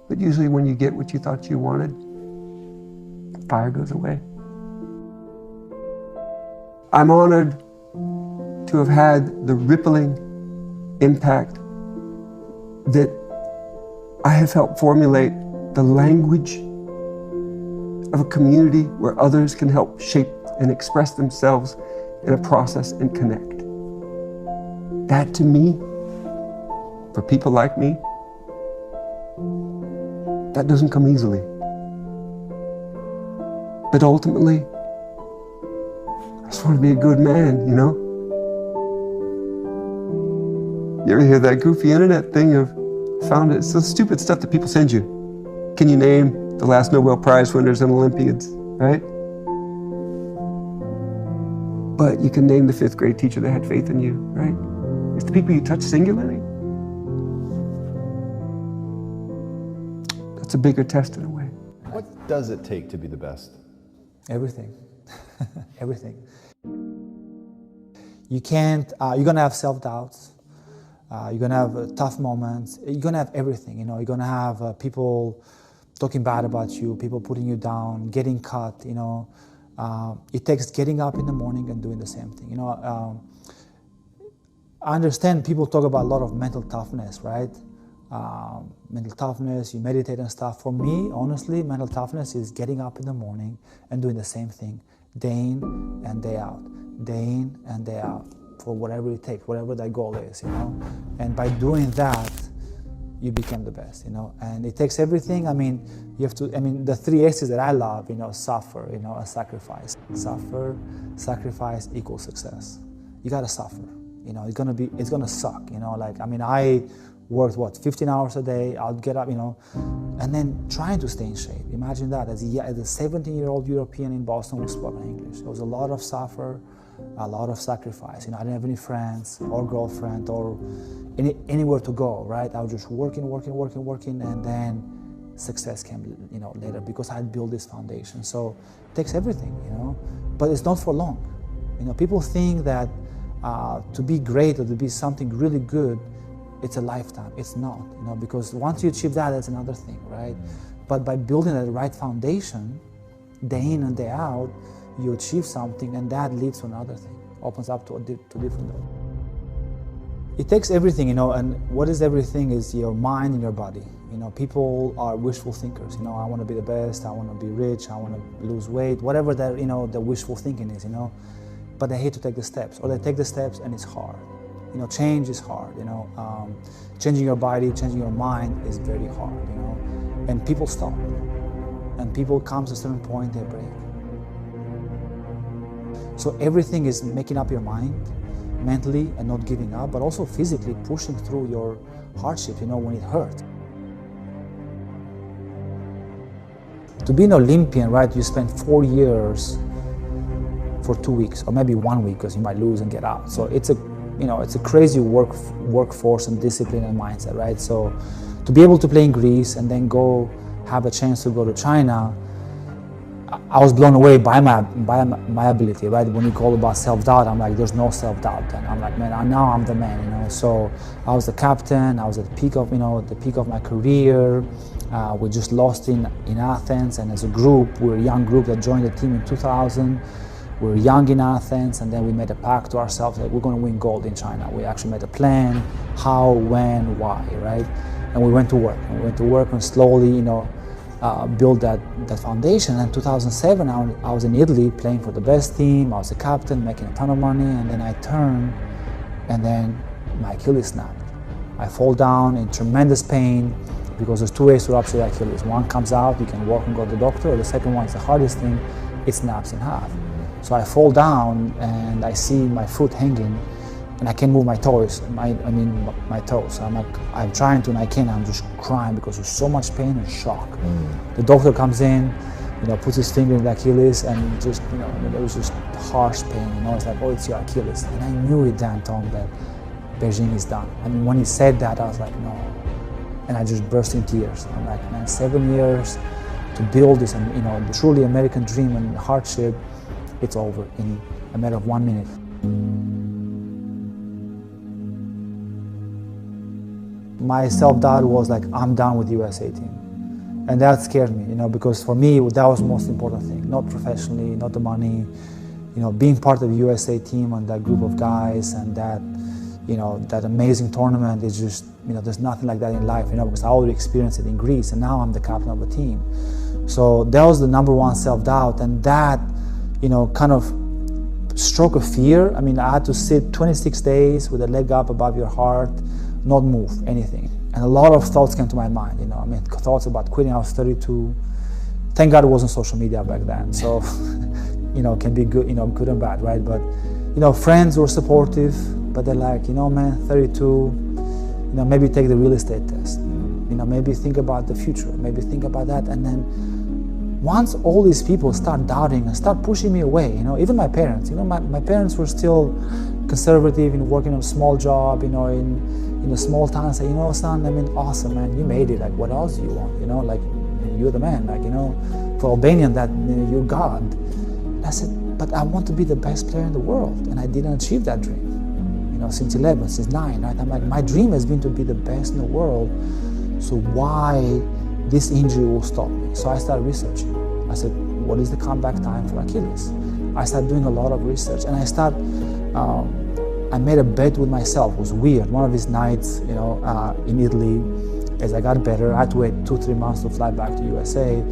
But usually when you get what you thought you wanted, fire goes away. I'm honored to have had the rippling impact that I have helped formulate the language of a community where others can help shape and express themselves in a process and connect. That to me, for people like me, that doesn't come easily. But ultimately, I just want to be a good man, you know? You ever hear that goofy internet thing of, found it, it's the stupid stuff that people send you. Can you name the last Nobel Prize winners and Olympiads, right? But you can name the 5th grade teacher that had faith in you, right? It's the people you touch singularly. That's a bigger test in a way. What does it take to be the best? Everything. Everything. You can't, you're gonna have self-doubts. You're gonna have tough moments. You're gonna have everything, you know. You're gonna have people talking bad about you, people putting you down, getting cut, you know. It takes getting up in the morning and doing the same thing, you know. I understand people talk about a lot of mental toughness, right? Mental toughness, you meditate and stuff. For me, honestly, mental toughness is getting up in the morning and doing the same thing, day in and day out, day in and day out, for whatever it takes, whatever that goal is, you know. And by doing that, you become the best, you know. And it takes everything. I mean, you have to, I mean, the 3 S's that I love, you know, suffer, you know, and sacrifice. Suffer, sacrifice equals success. You gotta suffer, you know. It's gonna suck, you know. Like, I mean, I worked, 15 hours a day, I'll get up, you know, and then trying to stay in shape. Imagine that, as a 17-year-old European in Boston who spoke English. There was a lot of suffer, a lot of sacrifice. You know, I didn't have any friends or girlfriend or anywhere to go, right? I was just working, and then success came, you know, later because I had built this foundation. So it takes everything, you know, but it's not for long. You know, people think that to be great or to be something really good, it's a lifetime. It's not, you know, because once you achieve that, that's another thing, right? But by building the right foundation, day in and day out, you achieve something, and that leads to another thing, opens up to different doors. It takes everything, you know, and what is everything is your mind and your body. You know, people are wishful thinkers. You know, I want to be the best, I want to be rich, I want to lose weight, whatever that, you know, the wishful thinking is, you know, but they hate to take the steps, or they take the steps and it's hard. You know, change is hard, you know. Changing your body, changing your mind is very hard, you know. And people stop. And people come to a certain point, they break. So everything is making up your mind, mentally, and not giving up, but also physically pushing through your hardship, you know, when it hurts. To be an Olympian, right, you spend 4 years for 2 weeks, or maybe 1 week, because you might lose and get out. So it's a, you know, it's a crazy workforce and discipline and mindset, right? So to be able to play in Greece and then go have a chance to go to China, I was blown away by my ability, right? When you call about self-doubt, I'm like, there's no self-doubt then. I'm like, man, now I'm the man, you know? So I was the captain, I was at the peak of, you know, the peak of my career. We just lost in Athens, and as a group, we're a young group that joined the team in 2000. We were young in Athens, and then we made a pact to ourselves that we're going to win gold in China. We actually made a plan, how, when, why, right? And we went to work. And we went to work and slowly, you know, build that foundation. And in 2007, I was in Italy playing for the best team. I was a captain, making a ton of money, and then I turned and then my Achilles snapped. I fall down in tremendous pain because there's two ways to rupture the Achilles. One comes out, you can walk and go to the doctor, or the second one is the hardest thing, it snaps in half. So I fall down and I see my foot hanging and I can't move my toes, my toes. I'm trying to and I can't, I'm just crying because there's so much pain and shock. The doctor comes in, puts his finger in the Achilles and just, there was just harsh pain, it's like, oh, it's your Achilles. And I knew it then, Tom, that Beijing is done. When he said that, I was like, no. And I just burst in tears. I'm like, man, 7 years to build this, truly American dream and hardship, it's over in a matter of 1 minute. My self-doubt was like, I'm done with the USA team. And that scared me, because for me, that was the most important thing. Not professionally, not the money, being part of the USA team and that group of guys and that, that amazing tournament is just, there's nothing like that in life, because I already experienced it in Greece and now I'm the captain of the team. So that was the number one self-doubt, and that, kind of stroke of fear. I had to sit 26 days with a leg up above your heart, not move anything. And a lot of thoughts came to my mind, thoughts about quitting. I was 32. Thank God it wasn't social media back then. So, it can be good, good and bad, right? But, friends were supportive, but they're like, man, 32, maybe take the real estate test. Maybe think about the future, maybe think about that. And then once all these people start doubting and start pushing me away, even my parents, my parents were still conservative in working on a small job, in a small town, and say, son, awesome, man, you made it. Like, what else do you want? Like, you're the man. Like, for Albanian, that you're God. And I said, but I want to be the best player in the world, and I didn't achieve that dream. Since 11, since 9, right? I'm like, my dream has been to be the best in the world. So why this injury will stop me? So I started researching. I said, what is the comeback time for Achilles? I started doing a lot of research, and I made a bet with myself. It was weird. One of these nights, in Italy, as I got better, I had to wait 2-3 months to fly back to USA.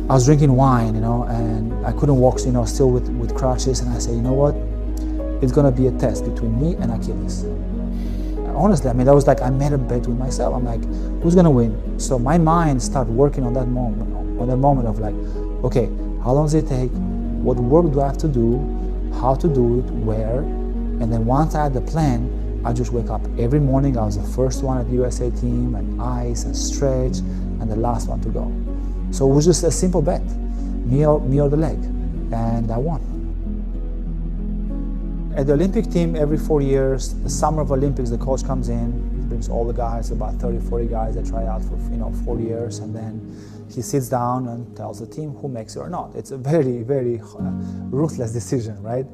I was drinking wine, and I couldn't walk, still with crutches. And I said, you know what? It's gonna be a test between me and Achilles. Honestly, that was like, I made a bet with myself. I'm like, who's gonna win? So my mind started working on that moment of like, okay, how long does it take? What work do I have to do? How to do it? Where? And then once I had the plan, I just wake up every morning. I was the first one at the USA team, and ice and stretch, and the last one to go. So it was just a simple bet, me or the leg, and I won. At the Olympic team, every 4 years, the summer of Olympics, the coach comes in, he brings all the guys, about 30, 40 guys that try out for 4 years, and then he sits down and tells the team who makes it or not. It's a very, very ruthless decision, right?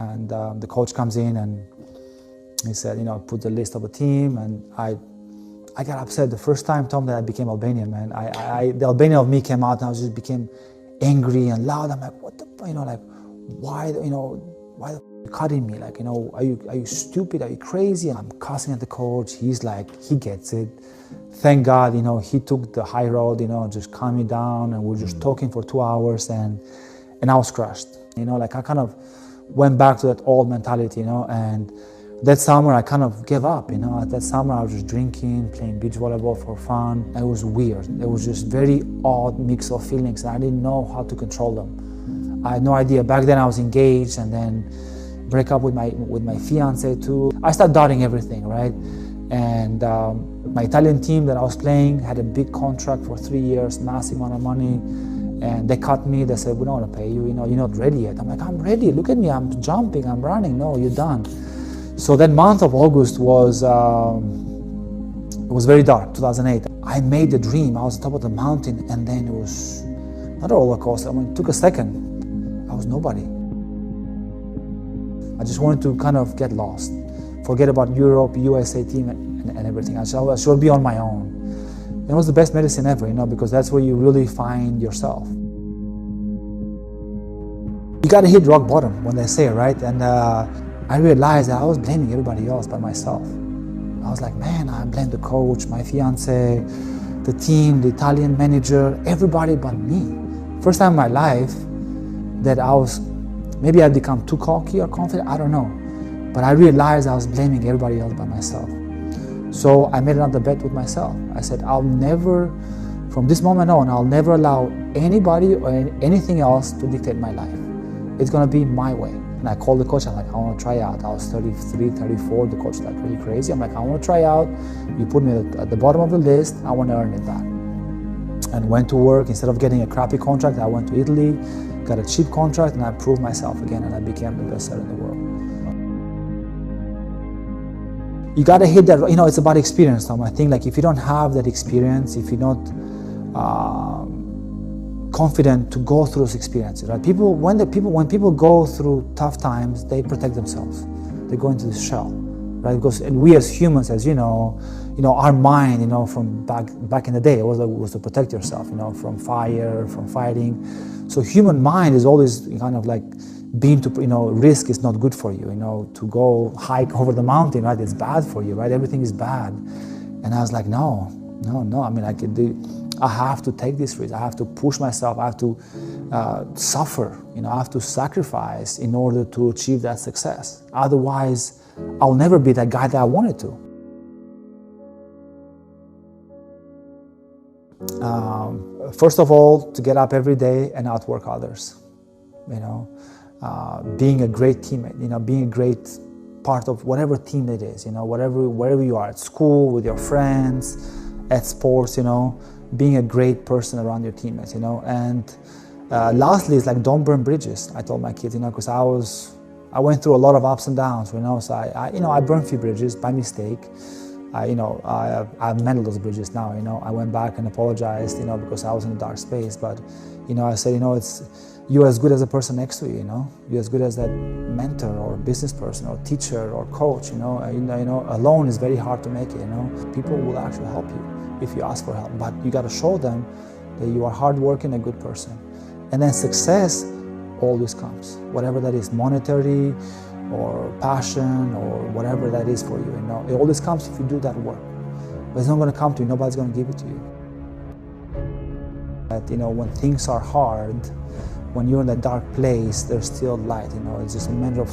And the coach comes in and he said, put the list of the team, and I got upset the first time, Tom, that I became Albanian, man. The Albanian of me came out, and I just became angry and loud. I'm like, what the, like, why are you cutting me? Like, are you stupid? Are you crazy? And I'm cussing at the coach. He's like, he gets it. Thank God, he took the high road, just calmed me down, and we're just talking for 2 hours, and I was crushed. Like, I kind of went back to that old mentality, and that summer I kind of gave up, That summer I was just drinking, playing beach volleyball for fun. It was weird. It was just very odd mix of feelings, and I didn't know how to control them. I had no idea. Back then I was engaged, and then break up with my fiance too. I started doubting everything, right? And my Italian team that I was playing had a big contract for 3 years, massive amount of money, and they cut me. They said, we don't want to pay you, you're not ready yet. I'm like, I'm ready, look at me, I'm jumping, I'm running. No, you're done. So that month of August was very dark, 2008. I made the dream. I was on top of the mountain, and then it was not a roller coaster. It took a second. I was nobody. I just wanted to kind of get lost, forget about Europe, USA team, and everything. I should be on my own. And it was the best medicine ever, because that's where you really find yourself. You gotta hit rock bottom, when they say, right? And I realized that I was blaming everybody else but myself. I was like, man, I blame the coach, my fiance, the team, the Italian manager, everybody but me. First time in my life that maybe I'd become too cocky or confident, I don't know. But I realized I was blaming everybody else by myself. So I made another bet with myself. I said, I'll never, from this moment on, I'll never allow anybody or anything else to dictate my life. It's gonna be my way. And I called the coach, I'm like, I wanna try out. I was 33, 34, the coach was like, are you crazy? I'm like, I wanna try out. You put me at the bottom of the list, I wanna earn it back. And went to work. Instead of getting a crappy contract, I went to Italy, got a cheap contract, and I proved myself again, and I became the best seller in the world. You gotta hit that, it's about experience, Tom. I think like if you don't have that experience, if you're not confident to go through those experiences, right? When people go through tough times, they protect themselves. They go into this shell, right? Because and we as humans, as you know, our mind, from back in the day, was to protect yourself, from fire, from fighting. So human mind is always kind of like being to, risk is not good for you, to go hike over the mountain, right? It's bad for you, right? Everything is bad. And I was like, no. I mean, I have to take this risk. I have to push myself. I have to suffer, I have to sacrifice in order to achieve that success. Otherwise, I'll never be that guy that I wanted to. First of all, to get up every day and outwork others, being a great teammate, being a great part of whatever team it is, wherever you are, at school, with your friends, at sports, being a great person around your teammates, and lastly, it's like don't burn bridges. I told my kids, because I went through a lot of ups and downs, so I burned a few bridges by mistake. I've mended those bridges now, I went back and apologized, because I was in a dark space, but, I said, you're as good as the person next to you, You're as good as that mentor or business person or teacher or coach, alone is very hard to make it, People will actually help you if you ask for help, but you got to show them that you are hardworking, a good person. And then success always comes, whatever that is, monetary or passion or whatever that is for you, It always comes if you do that work. But it's not going to come to you, nobody's going to give it to you. But, when things are hard, when you're in a dark place, there's still light, It's just a matter of,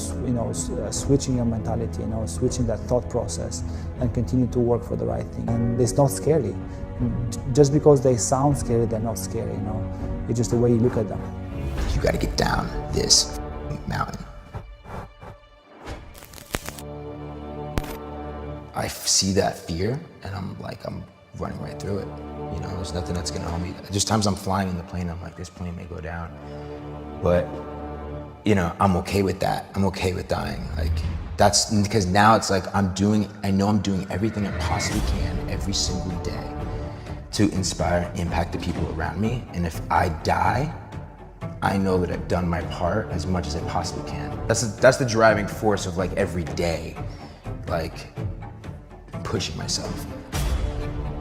switching your mentality, switching that thought process and continue to work for the right thing. And it's not scary. Just because they sound scary, they're not scary, It's just the way you look at them. You got to get down this mountain. I see that fear and I'm running right through it. There's nothing that's gonna hold me. There's times I'm flying in the plane, I'm like, this plane may go down. But, I'm okay with that. I'm okay with dying. That's because now it's like I know I'm doing everything I possibly can every single day to inspire and impact the people around me. And if I die, I know that I've done my part as much as I possibly can. That's the driving force of every day, pushing myself.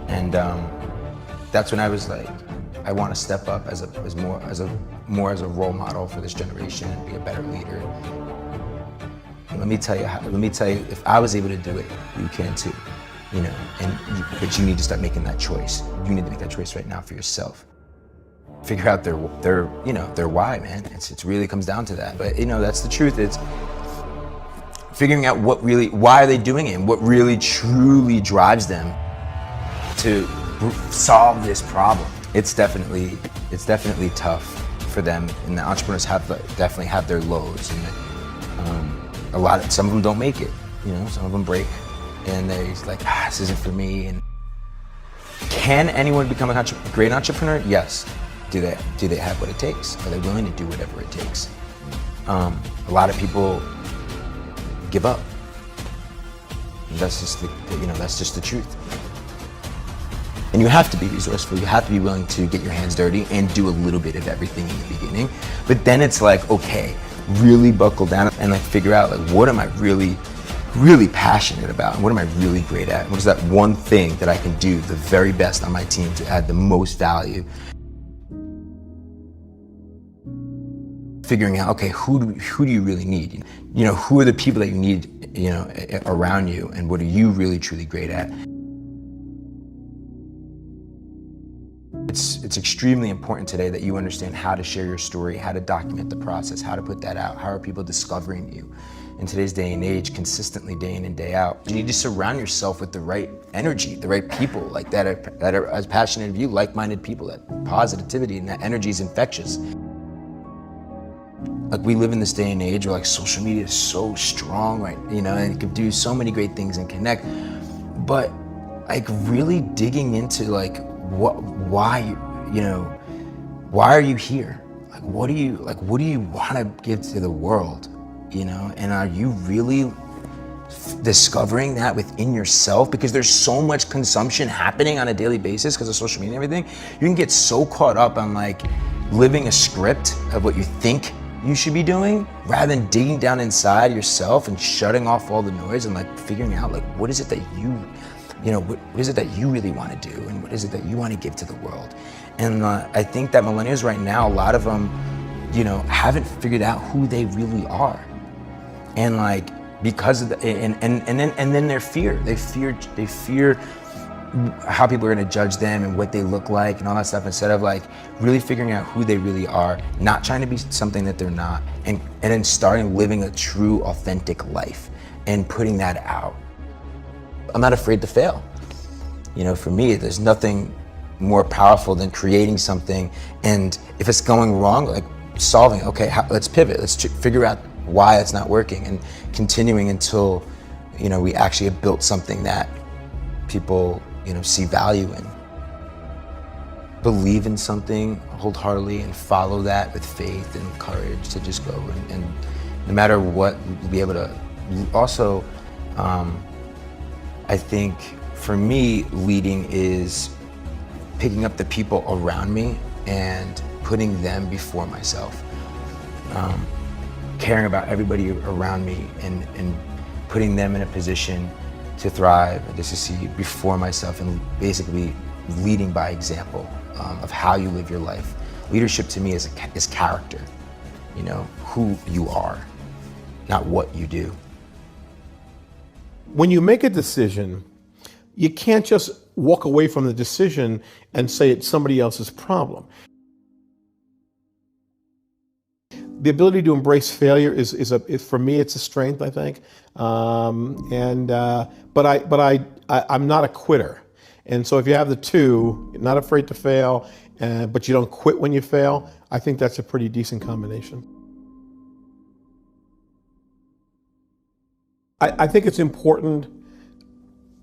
And that's when I was like, I want to step up as more as a role model for this generation and be a better leader. And let me tell you, if I was able to do it, you can too. But you need to start making that choice. You need to make that choice right now for yourself. Figure out their why, man. It really comes down to that. But that's the truth. It's figuring out why are they doing it and what really truly drives them to solve this problem. It's definitely tough for them, and the entrepreneurs definitely have their lows, and some of them don't make it. Some of them break, and they're like, this isn't for me. And can anyone become a great entrepreneur? Yes. Do they have what it takes? Are they willing to do whatever it takes? A lot of people give up. And that's just the truth. And you have to be resourceful. You have to be willing to get your hands dirty and do a little bit of everything in the beginning. But then it's like, okay, really buckle down and figure out what am I really, really passionate about? And what am I really great at? What is that one thing that I can do the very best on my team to add the most value? Figuring out, okay, who do you really need? Who are the people that you need, around you, and what are you really truly great at? It's extremely important today that you understand how to share your story, how to document the process, how to put that out, how are people discovering you, in today's day and age, consistently day in and day out. You need to surround yourself with the right energy, the right people like that are as passionate as you, like-minded people, that positivity and that energy is infectious. Like, we live in this day and age where like social media is so strong, right? You know, and it can do so many great things and connect. But like really digging into like why are you here? Like, what do you want to give to the world? You know, and are you really discovering that within yourself? Because there's so much consumption happening on a daily basis because of social media and everything. You can get so caught up on like living a script of what you think you should be doing, rather than digging down inside yourself and shutting off all the noise and like figuring out like what is it that what is it that you really want to do, and what is it that you want to give to the world. And I think that millennials right now, a lot of them, haven't figured out who they really are. And like, because of and then they fear how people are going to judge them and what they look like and all that stuff, instead of like really figuring out who they really are, not trying to be something that they're not, and then starting living a true, authentic life and putting that out. I'm not afraid to fail. For me, there's nothing more powerful than creating something, and if it's going wrong, like solving, okay, let's pivot, let's figure out why it's not working, and continuing until we actually have built something that people see value in. Believe in something wholeheartedly and follow that with faith and courage to just go, and no matter what, be able to also, I think for me, leading is picking up the people around me and putting them before myself. Caring about everybody around me and putting them in a position to thrive and just to see before myself, and basically leading by example of how you live your life. Leadership to me is character, who you are, not what you do. When you make a decision, you can't just walk away from the decision and say it's somebody else's problem. The ability to embrace failure is for me, it's a strength, I think. But I'm not a quitter. And so if you have the two, you're not afraid to fail, but you don't quit when you fail, I think that's a pretty decent combination. I think it's important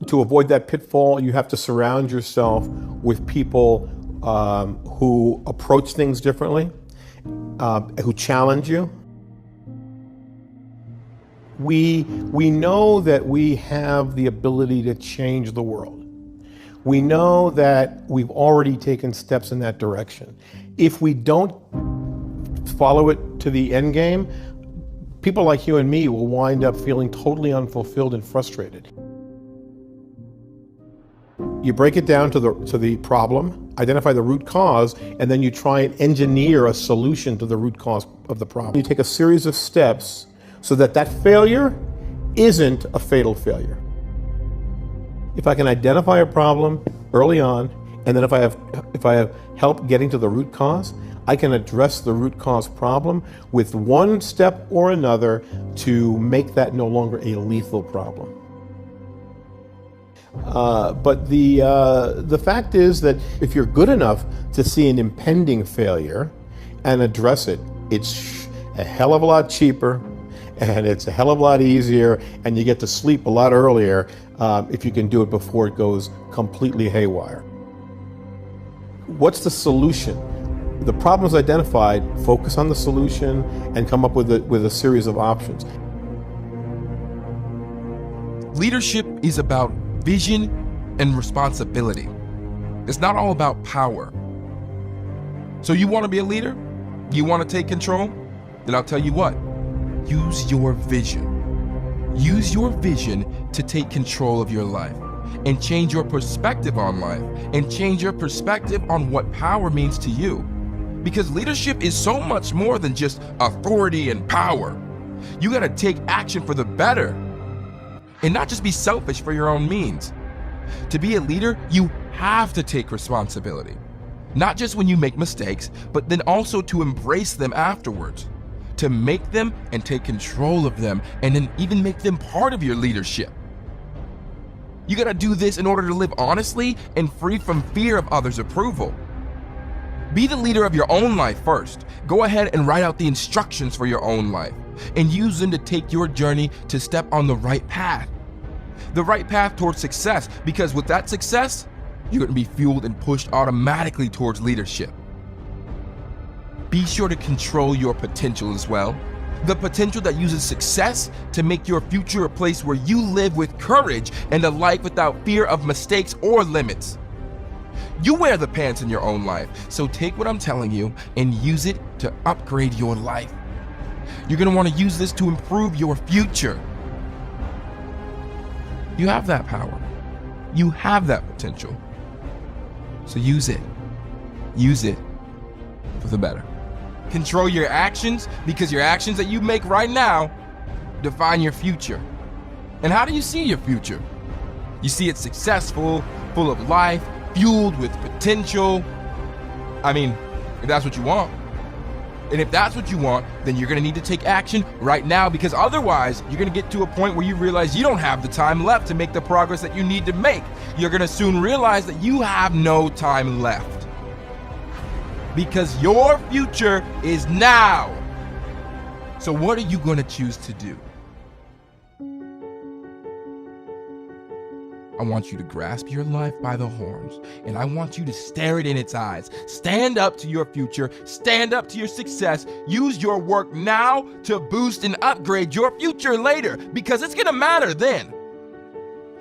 to avoid that pitfall. You have to surround yourself with people who approach things differently, who challenge you. We know that we have the ability to change the world. We know that we've already taken steps in that direction. If we don't follow it to the end game, people like you and me will wind up feeling totally unfulfilled and frustrated. You break it down to the problem, identify the root cause, and then you try and engineer a solution to the root cause of the problem. You take a series of steps so that failure isn't a fatal failure. If I can identify a problem early on, and then if I have help getting to the root cause, I can address the root cause problem with one step or another to make that no longer a lethal problem. But the fact is that if you're good enough to see an impending failure and address it, it's a hell of a lot cheaper, and it's a hell of a lot easier, and you get to sleep a lot earlier if you can do it before it goes completely haywire. What's the solution? The problem is identified, focus on the solution, and come up with a series of options. Leadership is about vision and responsibility. It's not all about power. So you want to be a leader? You want to take control? Then I'll tell you what, use your vision. Use your vision to take control of your life and change your perspective on life and change your perspective on what power means to you. Because leadership is so much more than just authority and power. You got to take action for the better and not just be selfish for your own means. To be a leader, you have to take responsibility. Not just when you make mistakes, but then also to embrace them afterwards. to make them and take control of them, and then even make them part of your leadership. You gotta do this in order to live honestly and free from fear of others' approval. Be the leader of your own life first. Go ahead and write out the instructions for your own life and use them to take your journey to step on the right path. The right path towards success, because with that success, you're going to be fueled and pushed automatically towards leadership. Be sure to control your potential as well. The potential that uses success to make your future a place where you live with courage and a life without fear of mistakes or limits. You wear the pants in your own life, so take what I'm telling you and use it to upgrade your life. You're going to want to use this to improve your future. You have that power. You have that potential. So use it. Use it for the better. Control your actions, because your actions that you make right now define your future. And how do you see your future? You see it successful, full of life, fueled with potential. I mean, if that's what you want. And if that's what you want, then you're gonna need to take action right now, because otherwise you're gonna get to a point where you realize you don't have the time left to make the progress that you need to make. You're gonna soon realize that you have no time left. Because your future is now. So what are you gonna choose to do? I want you to grasp your life by the horns, and I want you to stare it in its eyes. Stand up to your future, stand up to your success. Use your work now to boost and upgrade your future later, because it's gonna matter then.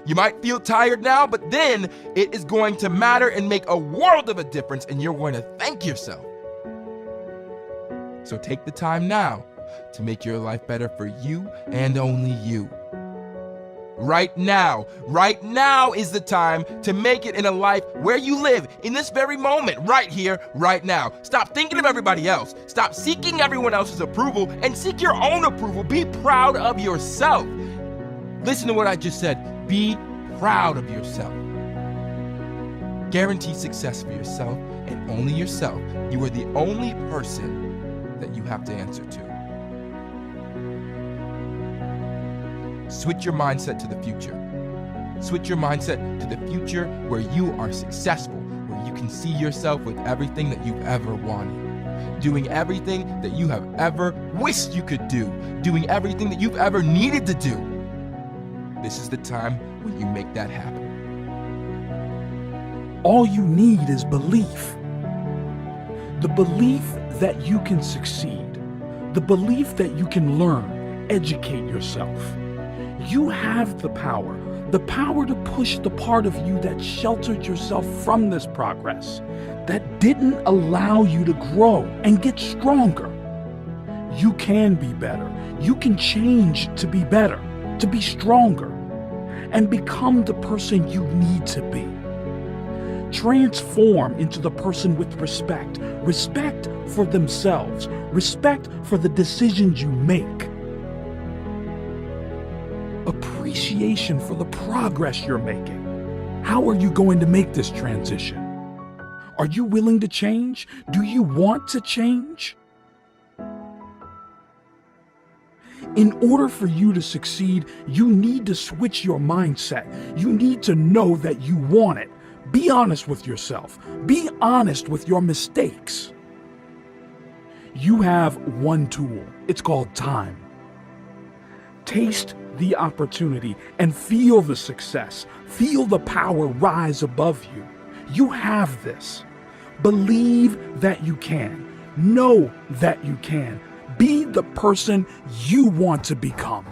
You might feel tired now, but then it is going to matter and make a world of a difference, and you're going to thank yourself. So take the time now to make your life better for you and only you. Right now is the time to make it in a life where you live in this very moment, right here, right now. Stop thinking of everybody else. Stop seeking everyone else's approval and seek your own approval. Be proud of yourself. Listen to what I just said. Be proud of yourself. Guarantee success for yourself and only yourself. You are the only person that you have to answer to. Switch your mindset to the future. Switch your mindset to the future where you are successful, where you can see yourself with everything that you've ever wanted, doing everything that you have ever wished you could do, doing everything that you've ever needed to do. This is the time when you make that happen. All you need is belief. The belief that you can succeed. The belief that you can learn, educate yourself. You have the power to push the part of you that sheltered yourself from this progress, that didn't allow you to grow and get stronger. You can be better. You can change to be better, to be stronger, and become the person you need to be. Transform into the person with respect. Respect for themselves. Respect for the decisions you make. Appreciation for the progress you're making. How are you going to make this transition? Are you willing to change? Do you want to change? In order for you to succeed, you need to switch your mindset. You need to know that you want it. Be honest with yourself. Be honest with your mistakes. You have one tool. It's called time. Taste the opportunity and feel the success. Feel the power rise above you. You have this. Believe that you can. Know that you can. Be the person you want to become.